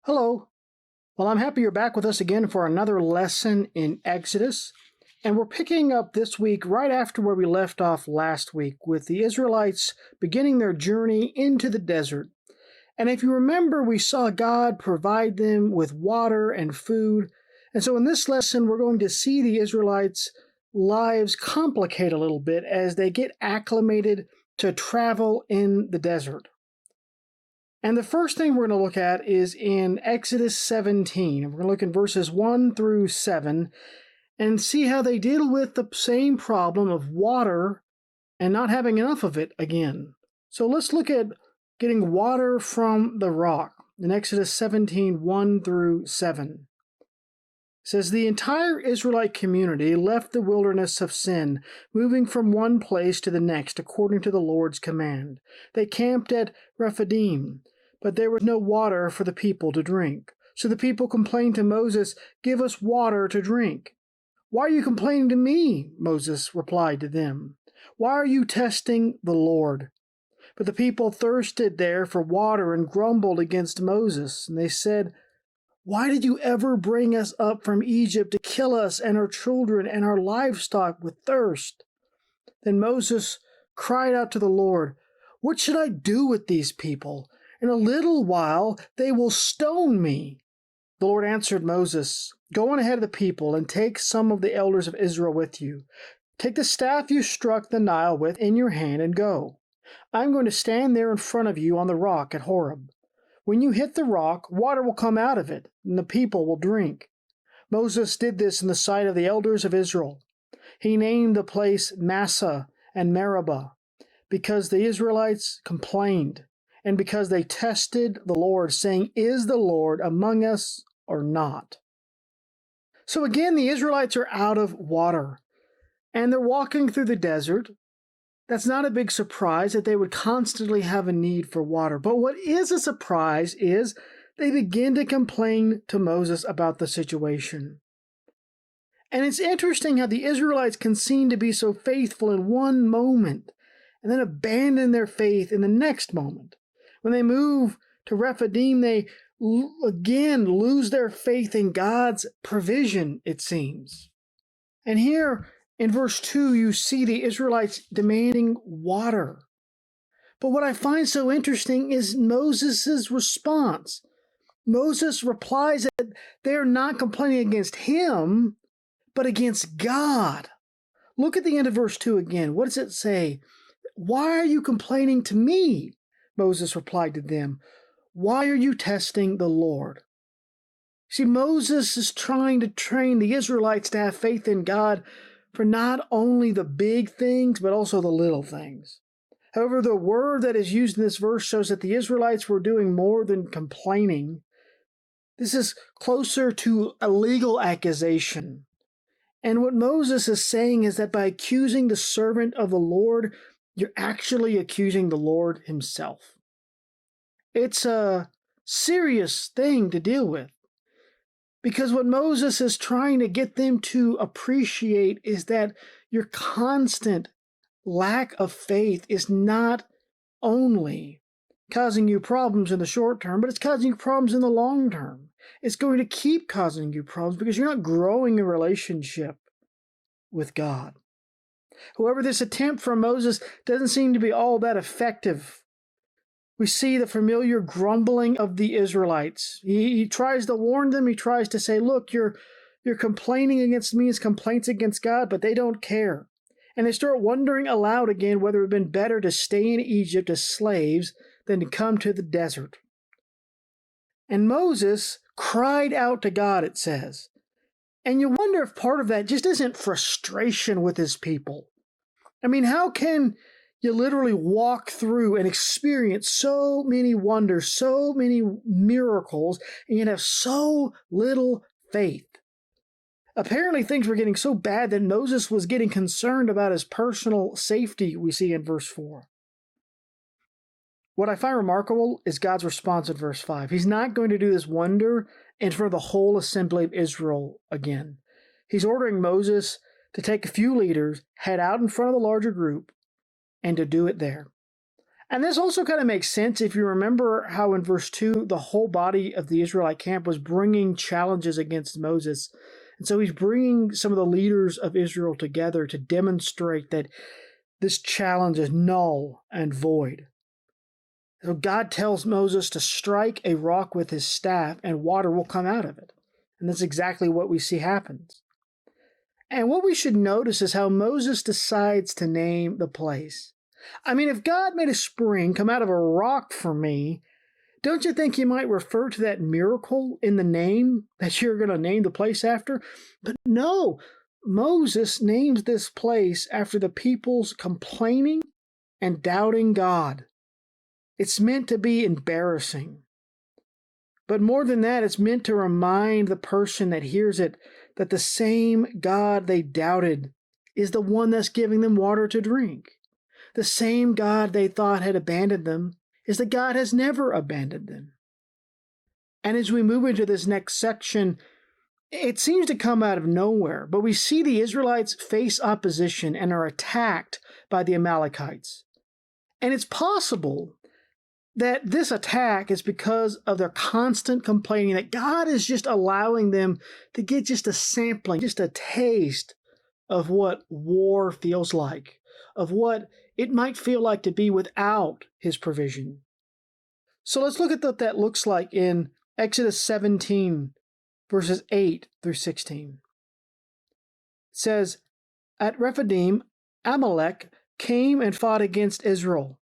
Hello. Well, I'm happy you're back with us again for another lesson in Exodus. And we're picking up this week right after where we left off last week with the Israelites beginning their journey into the desert. And if you remember, we saw God provide them with water and food. And so in this lesson, we're going to see the Israelites' lives complicate a little bit as they get acclimated to travel in the desert. And the first thing we're going to look at is in Exodus 17. We're going to look in verses 1 through 7 and see how they deal with the same problem of water and not having enough of it again. So let's look at getting water from the rock in Exodus 17, 1 through 7. It says, the entire Israelite community left the wilderness of Sin, moving from one place to the next according to the Lord's command. They camped at Rephidim, but there was no water for the people to drink. So the people complained to Moses, "Give us water to drink." "Why are you complaining to me?" Moses replied to them. "Why are you testing the Lord?" But the people thirsted there for water and grumbled against Moses. And they said, "Why did you ever bring us up from Egypt to kill us and our children and our livestock with thirst?" Then Moses cried out to the Lord, "What should I do with these people? In a little while they will stone me." The Lord answered Moses, "Go on ahead of the people and take some of the elders of Israel with you. Take the staff you struck the Nile with in your hand and go. I'm going to stand there in front of you on the rock at Horeb. When you hit the rock, water will come out of it, and the people will drink." Moses did this in the sight of the elders of Israel. He named the place Massah and Meribah, because the Israelites complained, and because they tested the Lord, saying, "Is the Lord among us or not?" So again, the Israelites are out of water, and they're walking through the desert. That's not a big surprise that they would constantly have a need for water. But what is a surprise is they begin to complain to Moses about the situation. And it's interesting how the Israelites can seem to be so faithful in one moment and then abandon their faith in the next moment. When they move to Rephidim, they again lose their faith in God's provision, it seems. And here, in verse 2, you see the Israelites demanding water. But what I find so interesting is Moses' response. Moses replies that they're not complaining against him, but against God. Look at the end of verse 2 again. What does it say? "Why are you complaining to me?" Moses replied to them. "Why are you testing the Lord?" See, Moses is trying to train the Israelites to have faith in God for not only the big things, but also the little things. However, the word that is used in this verse shows that the Israelites were doing more than complaining. This is closer to a legal accusation. And what Moses is saying is that by accusing the servant of the Lord, you're actually accusing the Lord himself. It's a serious thing to deal with. Because what Moses is trying to get them to appreciate is that your constant lack of faith is not only causing you problems in the short term, but it's causing you problems in the long term. It's going to keep causing you problems because you're not growing a relationship with God. However, this attempt from Moses doesn't seem to be all that effective. We see the familiar grumbling of the Israelites. He tries to warn them. He tries to say, "Look, you're complaining against me as complaints against God," but they don't care. And they start wondering aloud again whether it would have been better to stay in Egypt as slaves than to come to the desert. And Moses cried out to God, it says. And you wonder if part of that just isn't frustration with his people. I mean, how can you literally walk through and experience so many wonders, so many miracles, and yet have so little faith? Apparently, things were getting so bad that Moses was getting concerned about his personal safety, we see in verse 4. What I find remarkable is God's response in verse 5. He's not going to do this wonder in front of the whole assembly of Israel again. He's ordering Moses to take a few leaders, head out in front of the larger group, and to do it there. And this also kind of makes sense if you remember how in verse 2, the whole body of the Israelite camp was bringing challenges against Moses. And so he's bringing some of the leaders of Israel together to demonstrate that this challenge is null and void. So God tells Moses to strike a rock with his staff and water will come out of it. And that's exactly what we see happens. And what we should notice is how Moses decides to name the place. I mean, if God made a spring come out of a rock for me, don't you think he might refer to that miracle in the name that you're going to name the place after? But no, Moses names this place after the people's complaining and doubting God. It's meant to be embarrassing. But more than that, it's meant to remind the person that hears it that the same God they doubted is the one that's giving them water to drink. The same God they thought had abandoned them is the God has never abandoned them. And as we move into this next section, it seems to come out of nowhere, but we see the Israelites face opposition and are attacked by the Amalekites. And it's possible that this attack is because of their constant complaining, that God is just allowing them to get just a sampling, just a taste of what war feels like, of what it might feel like to be without his provision. So let's look at what that looks like in Exodus 17, verses 8 through 16. It says, "At Rephidim, Amalek came and fought against Israel.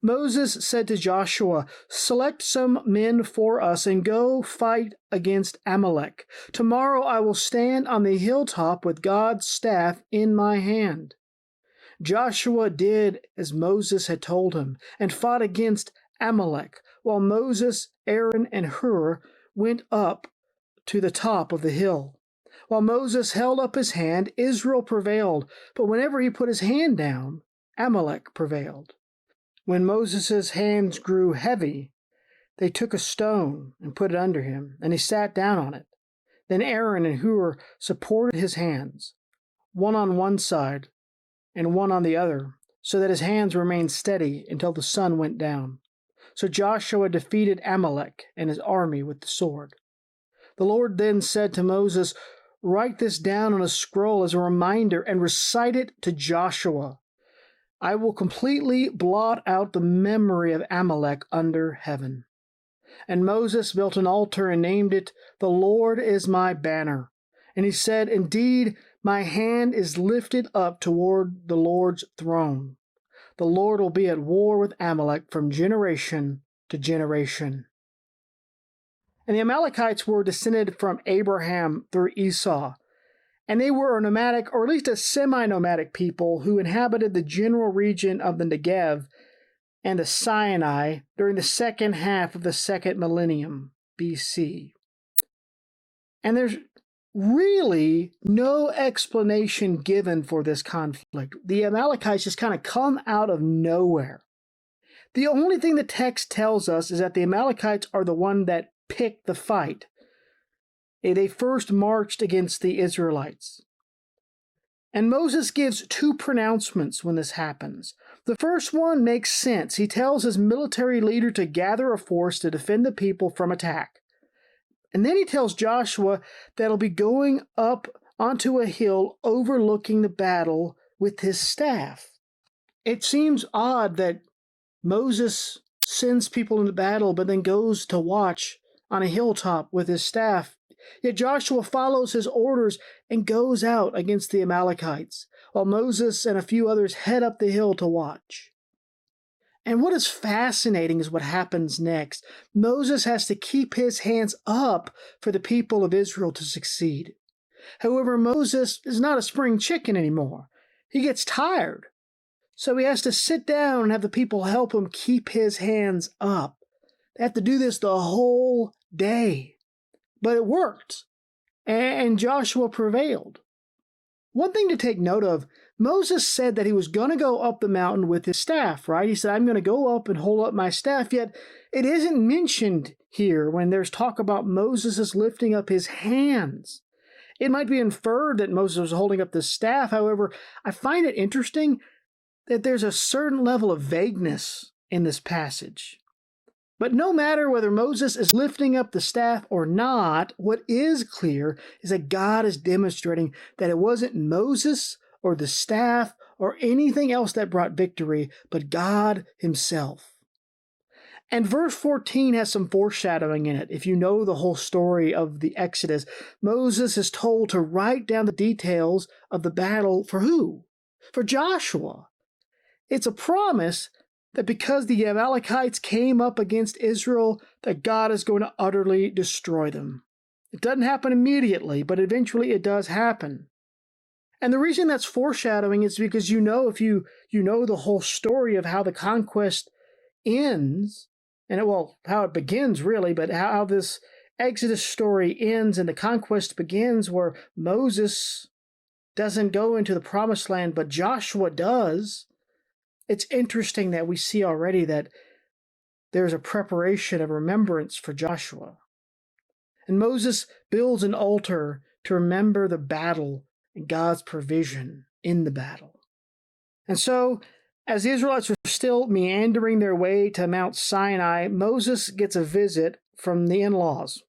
Moses said to Joshua, 'Select some men for us and go fight against Amalek. Tomorrow I will stand on the hilltop with God's staff in my hand.' Joshua did as Moses had told him and fought against Amalek, while Moses, Aaron, and Hur went up to the top of the hill. While Moses held up his hand, Israel prevailed, but whenever he put his hand down, Amalek prevailed. When Moses' hands grew heavy, they took a stone and put it under him, and he sat down on it. Then Aaron and Hur supported his hands, one on one side and one on the other, so that his hands remained steady until the sun went down. So Joshua defeated Amalek and his army with the sword. The Lord then said to Moses, 'Write this down on a scroll as a reminder and recite it to Joshua. I will completely blot out the memory of Amalek under heaven.' And Moses built an altar and named it, 'The Lord is my banner.' And he said, 'Indeed, my hand is lifted up toward the Lord's throne. The Lord will be at war with Amalek from generation to generation.'" And the Amalekites were descended from Abraham through Esau. And they were a nomadic, or at least a semi-nomadic people who inhabited the general region of the Negev and the Sinai during the second half of the second millennium BC. And there's really no explanation given for this conflict. The Amalekites just kind of come out of nowhere. The only thing the text tells us is that the Amalekites are the one that picked the fight. They first marched against the Israelites. And Moses gives two pronouncements when this happens. The first one makes sense. He tells his military leader to gather a force to defend the people from attack. And then he tells Joshua that he'll be going up onto a hill overlooking the battle with his staff. It seems odd that Moses sends people into battle but then goes to watch on a hilltop with his staff. Yet Joshua follows his orders and goes out against the Amalekites, while Moses and a few others head up the hill to watch. And what is fascinating is what happens next. Moses has to keep his hands up for the people of Israel to succeed. However, Moses is not a spring chicken anymore. He gets tired. So he has to sit down and have the people help him keep his hands up. They have to do this the whole day. But it worked, and Joshua prevailed. One thing to take note of, Moses said that he was going to go up the mountain with his staff, right? He said, "I'm going to go up and hold up my staff," yet it isn't mentioned here when there's talk about Moses lifting up his hands. It might be inferred that Moses was holding up the staff. However, I find it interesting that there's a certain level of vagueness in this passage. But no matter whether Moses is lifting up the staff or not, what is clear is that God is demonstrating that it wasn't Moses or the staff or anything else that brought victory, but God himself. And verse 14 has some foreshadowing in it. If you know the whole story of the Exodus, Moses is told to write down the details of the battle for who? For Joshua. It's a promise that because the Amalekites came up against Israel, that God is going to utterly destroy them. It doesn't happen immediately, but eventually it does happen. And the reason that's foreshadowing is because if you know the whole story of how the conquest ends, and how it begins really, but how this Exodus story ends and the conquest begins where Moses doesn't go into the promised land, but Joshua does. It's interesting that we see already that there's a preparation of remembrance for Joshua. And Moses builds an altar to remember the battle and God's provision in the battle. And so, as the Israelites are still meandering their way to Mount Sinai, Moses gets a visit from the in-laws.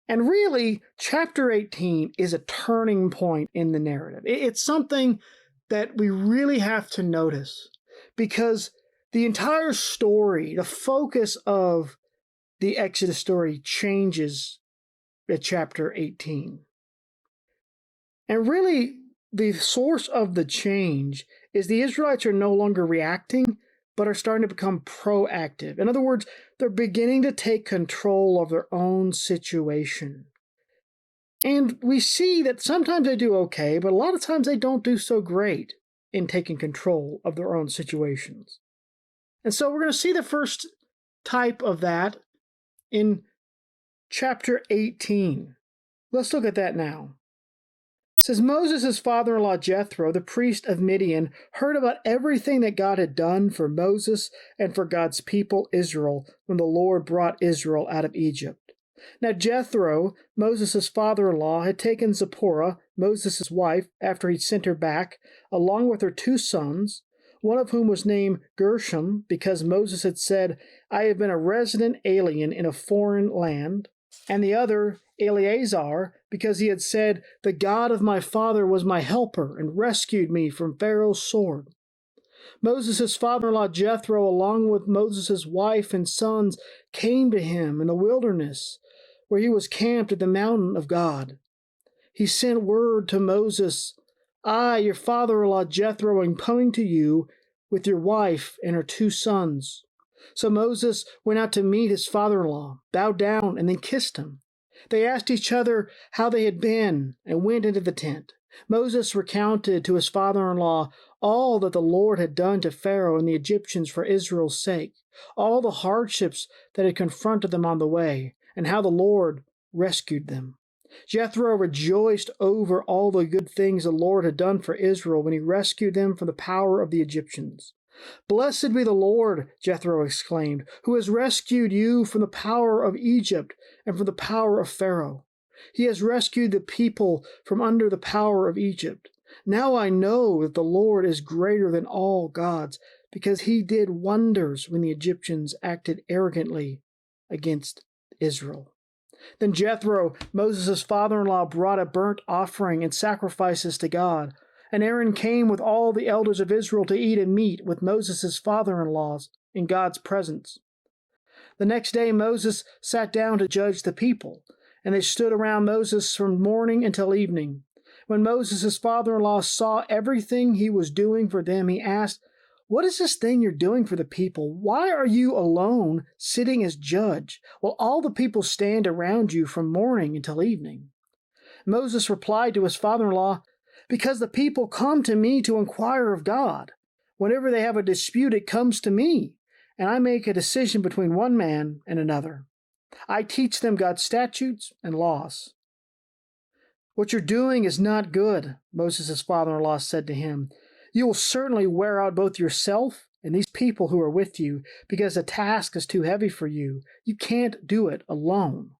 And really, chapter 18 is a turning point in the narrative. It's something that we really have to notice because the entire story, the focus of the Exodus story changes at chapter 18. And really, the source of the change is the Israelites are no longer reacting, but are starting to become proactive. In other words, they're beginning to take control of their own situation. And we see that sometimes they do okay, but a lot of times they don't do so great in taking control of their own situations. And so we're going to see the first type of that in chapter 18. Let's look at that now. It says, Moses' father-in-law Jethro, the priest of Midian, heard about everything that God had done for Moses and for God's people Israel when the Lord brought Israel out of Egypt. Now Jethro, Moses' father-in-law, had taken Zipporah, Moses' wife, after he'd sent her back, along with her 2 sons, one of whom was named Gershom, because Moses had said, I have been a resident alien in a foreign land, and the other, Eleazar, because he had said, the God of my father was my helper and rescued me from Pharaoh's sword. Moses' father-in-law Jethro, along with Moses' wife and sons, came to him in the wilderness, where he was camped at the mountain of God. He sent word to Moses, I, your father-in-law Jethro, am coming to you with your wife and her 2 sons. So Moses went out to meet his father-in-law, bowed down, and then kissed him. They asked each other how they had been and went into the tent. Moses recounted to his father-in-law all that the Lord had done to Pharaoh and the Egyptians for Israel's sake, all the hardships that had confronted them on the way, and how the Lord rescued them. Jethro rejoiced over all the good things the Lord had done for Israel when he rescued them from the power of the Egyptians. Blessed be the Lord, Jethro exclaimed, who has rescued you from the power of Egypt and from the power of Pharaoh. He has rescued the people from under the power of Egypt. Now I know that the Lord is greater than all gods, because he did wonders when the Egyptians acted arrogantly against Israel. Then Jethro, Moses' father-in-law, brought a burnt offering and sacrifices to God. And Aaron came with all the elders of Israel to eat and meat with Moses' father-in-laws in God's presence. The next day Moses sat down to judge the people, and they stood around Moses from morning until evening. When Moses' father-in-law saw everything he was doing for them, he asked, What is this thing you're doing for the people? Why are you alone sitting as judge, while all the people stand around you from morning until evening? Moses replied to his father-in-law, Because the people come to me to inquire of God. Whenever they have a dispute, it comes to me, and I make a decision between one man and another. I teach them God's statutes and laws. What you're doing is not good, Moses' father-in-law said to him. You will certainly wear out both yourself and these people who are with you, because the task is too heavy for you. You can't do it alone.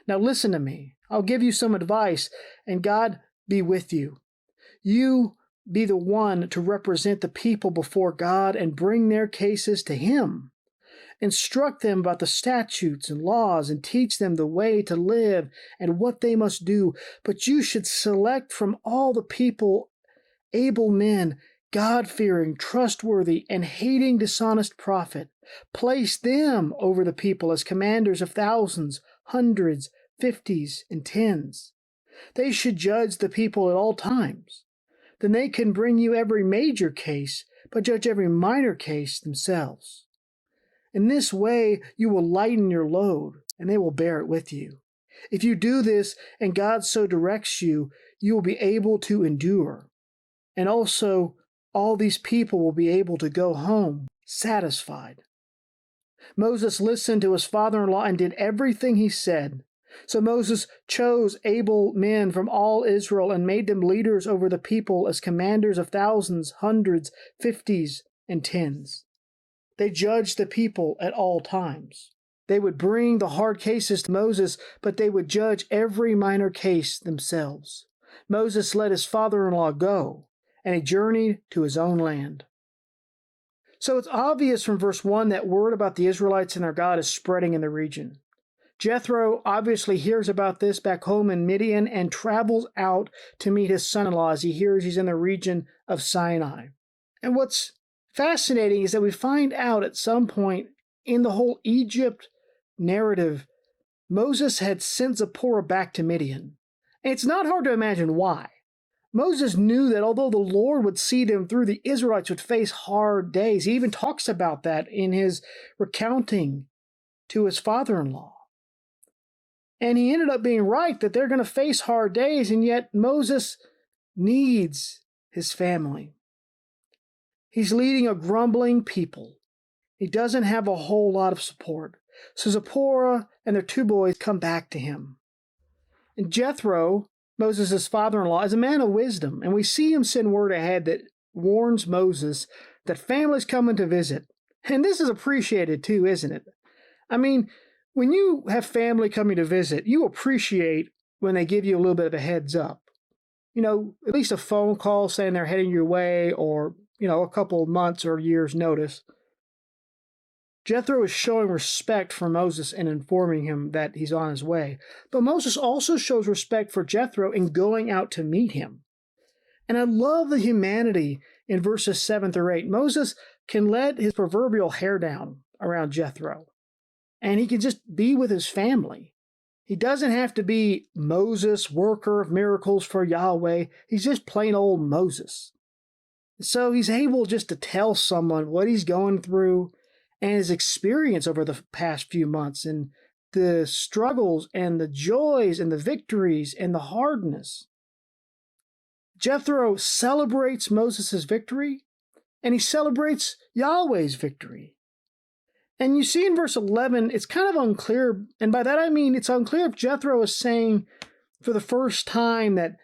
Now listen to me. I'll give you some advice, and God be with you. You be the one to represent the people before God and bring their cases to Him. instruct them about the statutes and laws, and teach them the way to live and what they must do. But you should select from all the people able men, God-fearing, trustworthy, and hating dishonest profit. Place them over the people as commanders of thousands, hundreds, fifties, and tens. They should judge the people at all times. Then they can bring you every major case, but judge every minor case themselves. In this way, you will lighten your load, and they will bear it with you. If you do this, and God so directs you, you will be able to endure. And also, all these people will be able to go home satisfied. Moses listened to his father-in-law and did everything he said. So Moses chose able men from all Israel and made them leaders over the people as commanders of thousands, hundreds, fifties, and tens. They judged the people at all times. They would bring the hard cases to Moses, but they would judge every minor case themselves. Moses let his father-in-law go, and he journeyed to his own land. So it's obvious from verse 1 that word about the Israelites and their God is spreading in the region. Jethro obviously hears about this back home in Midian and travels out to meet his son-in-law as he hears he's in the region of Sinai. And what's fascinating is that we find out at some point in the whole Egypt narrative, Moses had sent Zipporah back to Midian. And it's not hard to imagine why. Moses knew that although the Lord would see them through, the Israelites would face hard days. He even talks about that in his recounting to his father-in-law. And he ended up being right that they're going to face hard days, and yet Moses needs his family. He's leading a grumbling people. He doesn't have a whole lot of support. So Zipporah and their two boys come back to him. And Jethro, Moses' father-in-law, is a man of wisdom, and we see him send word ahead that warns Moses that family's coming to visit. And this is appreciated too, isn't it? I mean, when you have family coming to visit, you appreciate when they give you a little bit of a heads up. You know, at least a phone call saying they're heading your way, or, a couple of months or years' notice. Jethro is showing respect for Moses and informing him that he's on his way. But Moses also shows respect for Jethro in going out to meet him. And I love the humanity in verses 7 through 8. Moses can let his proverbial hair down around Jethro, and he can just be with his family. He doesn't have to be Moses, worker of miracles for Yahweh. He's just plain old Moses. So he's able just to tell someone what he's going through and his experience over the past few months, and the struggles and the joys and the victories and the hardness. Jethro celebrates Moses' victory, and he celebrates Yahweh's victory. And you see in verse 11, it's kind of unclear, and by that I mean it's unclear if Jethro is saying for the first time that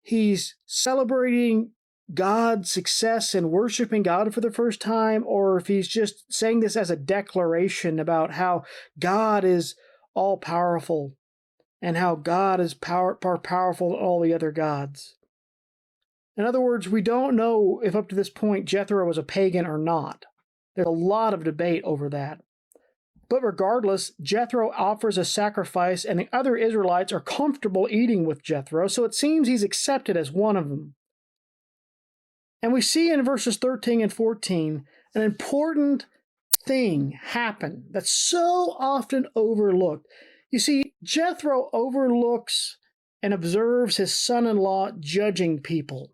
he's celebrating God's success and worshiping God for the first time, or if he's just saying this as a declaration about how God is all-powerful and how God is more powerful than all the other gods. In other words, we don't know if up to this point Jethro was a pagan or not. There's a lot of debate over that. But regardless, Jethro offers a sacrifice, and the other Israelites are comfortable eating with Jethro, so it seems he's accepted as one of them. And we see in verses 13 and 14 an important thing happen that's so often overlooked. You see, Jethro overlooks and observes his son-in-law judging people.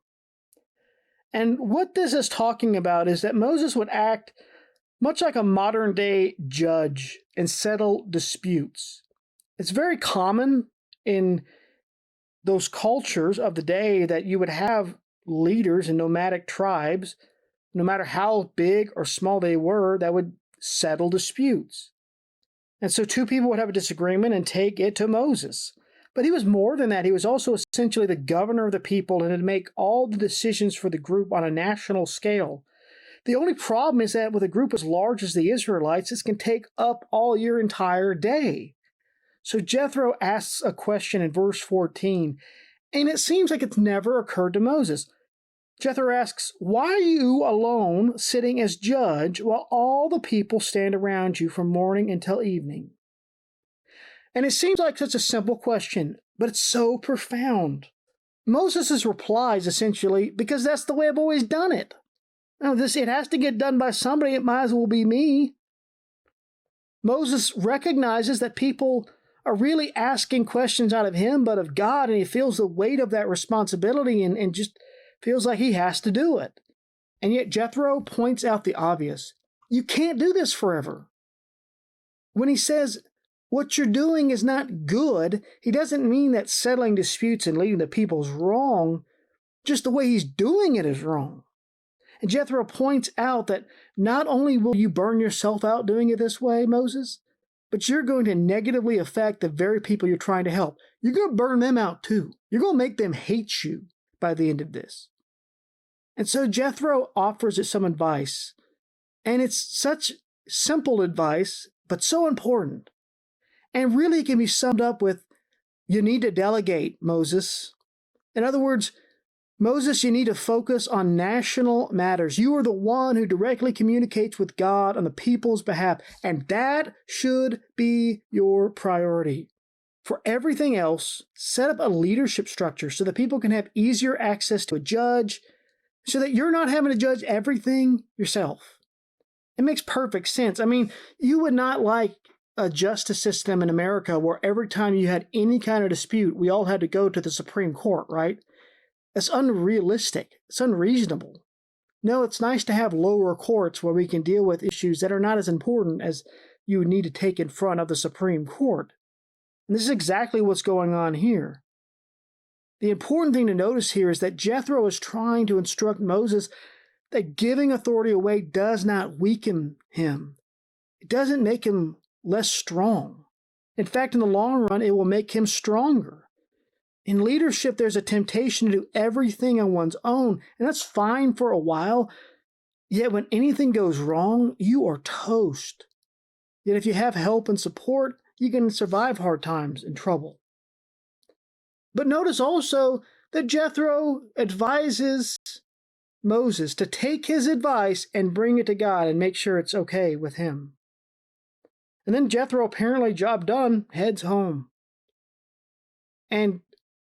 And what this is talking about is that Moses would act much like a modern-day judge and settle disputes. It's very common in those cultures of the day that you would have leaders in nomadic tribes, no matter how big or small they were, that would settle disputes. And so two people would have a disagreement and take it to Moses. But he was more than that. He was also essentially the governor of the people and would make all the decisions for the group on a national scale. The only problem is that with a group as large as the Israelites, this can take up all your entire day. So Jethro asks a question in verse 14, and it seems like it's never occurred to Moses. Jethro asks, "Why are you alone sitting as judge while all the people stand around you from morning until evening?" And it seems like such a simple question, but it's so profound. Moses' reply is essentially, because that's the way I've always done it. Now, it has to get done by somebody, it might as well be me. Moses recognizes that people are really asking questions out of him, but of God, and he feels the weight of that responsibility and just feels like he has to do it. And yet Jethro points out the obvious. You can't do this forever. When he says what you're doing is not good, he doesn't mean that settling disputes and leading the people is wrong, just the way he's doing it is wrong. And Jethro points out that not only will you burn yourself out doing it this way, Moses, but you're going to negatively affect the very people you're trying to help. You're going to burn them out too. You're going to make them hate you by the end of this. And so Jethro offers it some advice. And it's such simple advice, but so important. And really it can be summed up with, you need to delegate, Moses. In other words, Moses, you need to focus on national matters. You are the one who directly communicates with God on the people's behalf, and that should be your priority. For everything else, set up a leadership structure so that people can have easier access to a judge, so that you're not having to judge everything yourself. It makes perfect sense. I mean, you would not like a justice system in America where every time you had any kind of dispute, we all had to go to the Supreme Court, right? It's unrealistic. It's unreasonable. No, it's nice to have lower courts where we can deal with issues that are not as important as you would need to take in front of the Supreme Court. And this is exactly what's going on here. The important thing to notice here is that Jethro is trying to instruct Moses that giving authority away does not weaken him. It doesn't make him less strong. In fact, in the long run, it will make him stronger. In leadership, there's a temptation to do everything on one's own, and that's fine for a while. Yet when anything goes wrong, you are toast. Yet if you have help and support, you can survive hard times and trouble. But notice also that Jethro advises Moses to take his advice and bring it to God and make sure it's okay with him. And then Jethro, apparently job done, heads home. And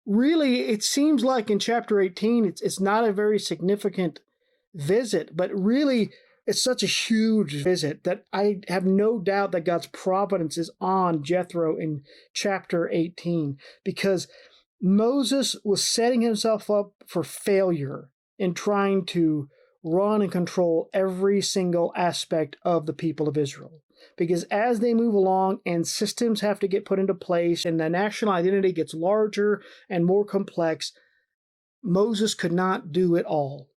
really, it seems like in chapter 18, it's not a very significant visit, but really, it's such a huge visit that I have no doubt that God's providence is on Jethro in chapter 18, because Moses was setting himself up for failure in trying to run and control every single aspect of the people of Israel. Because as they move along and systems have to get put into place and the national identity gets larger and more complex, Moses could not do it all.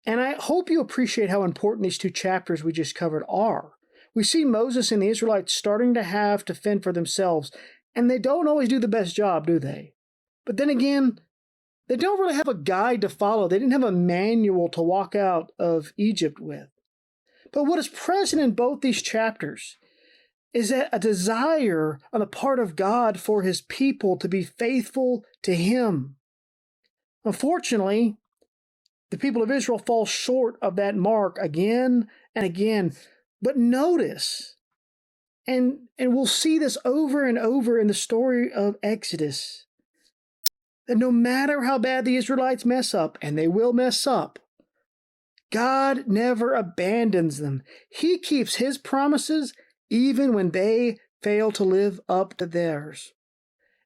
And I hope you appreciate how important these two chapters we just covered are. We see Moses and the Israelites starting to have to fend for themselves, and they don't always do the best job, do they? But then again, they don't really have a guide to follow. They didn't have a manual to walk out of Egypt with. But what is present in both these chapters is that a desire on the part of God for his people to be faithful to him. Unfortunately, the people of Israel fall short of that mark again and again. But notice, and we'll see this over and over in the story of Exodus, that no matter how bad the Israelites mess up, and they will mess up, God never abandons them. He keeps his promises even when they fail to live up to theirs.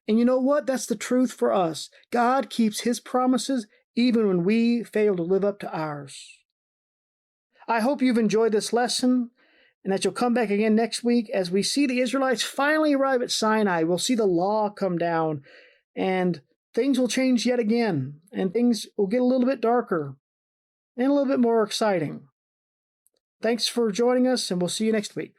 And you know what? That's the truth for us. God keeps his promises even when we fail to live up to ours. I hope you've enjoyed this lesson and that you'll come back again next week as we see the Israelites finally arrive at Sinai. We'll see the law come down and things will change yet again, and things will get a little bit darker and a little bit more exciting. Thanks for joining us, and we'll see you next week.